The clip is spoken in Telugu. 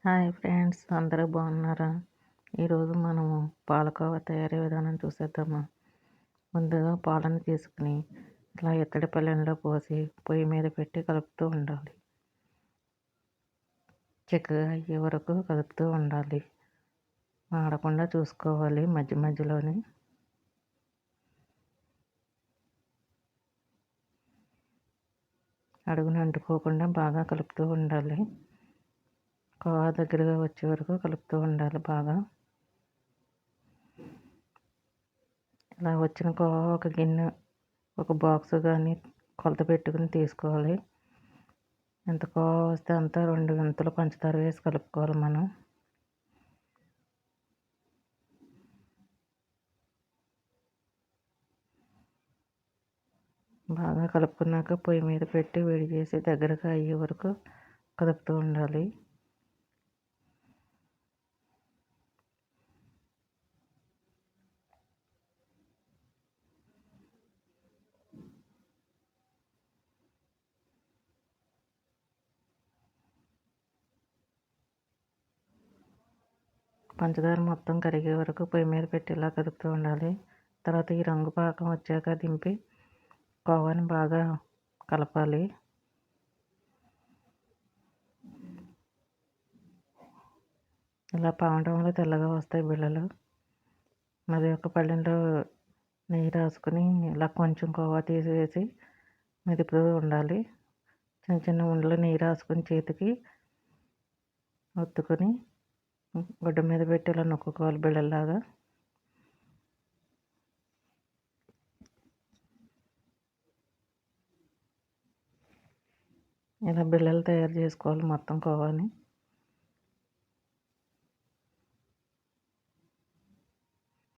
హాయ్ ఫ్రెండ్స్, అందరూ బాగున్నారా? ఈరోజు మనము పాలకోవా తయారీ విధానం చూసేద్దామా. ముందుగా పాలను తీసుకుని ఇలా ఇత్తడి పళ్ళెంలో పోసి పొయ్యి మీద పెట్టి కలుపుతూ ఉండాలి. చిక్కగా అయ్యే వరకు కలుపుతూ ఉండాలి. మాడకుండా చూసుకోవాలి మధ్య మధ్యలోని. అడుగున అంటుకోకుండా బాగా కలుపుతూ ఉండాలి. కోవా దగ్గరగా వచ్చే వరకు కలుపుతూ ఉండాలి బాగా. ఇలా వచ్చిన కోవా ఒక గిన్నె, ఒక బాక్స్ కానీ కొలత పెట్టుకుని తీసుకోవాలి. ఎంత కోవా వస్తే అంత 2 వంతులు పంచదార వేసి కలుపుకోవాలి మనం. బాగా కలుపుకున్నాక పొయ్యి మీద పెట్టి వేడి చేసి దగ్గరగా అయ్యే వరకు కలుపుతూ ఉండాలి. పంచదార మొత్తం కరిగే వరకు పొయ్యి మీద పెట్టి ఇలా కలుపుతూ ఉండాలి. తర్వాత ఈ రంగు పాకం వచ్చాక దింపి కోవాని బాగా కలపాలి. ఇలా పావడం వల్ల తెల్లగా వస్తాయి బిళ్ళలు. మరి ఒక పళ్ళెంలో నెయ్యి రాసుకుని ఇలా కొంచెం కోవా తీసివేసి మెదుపుతూ ఉండాలి. చిన్న చిన్న ఉండలు నెయ్యి రాసుకుని చేతికి ఒత్తుకొని గుడ్డ మీద పెట్టి ఇలా నొక్కుకోవాలి బిళ్ళల్లాగా. ఇలా బిళ్ళలు తయారు చేసుకోవాలి మొత్తం కోవాని.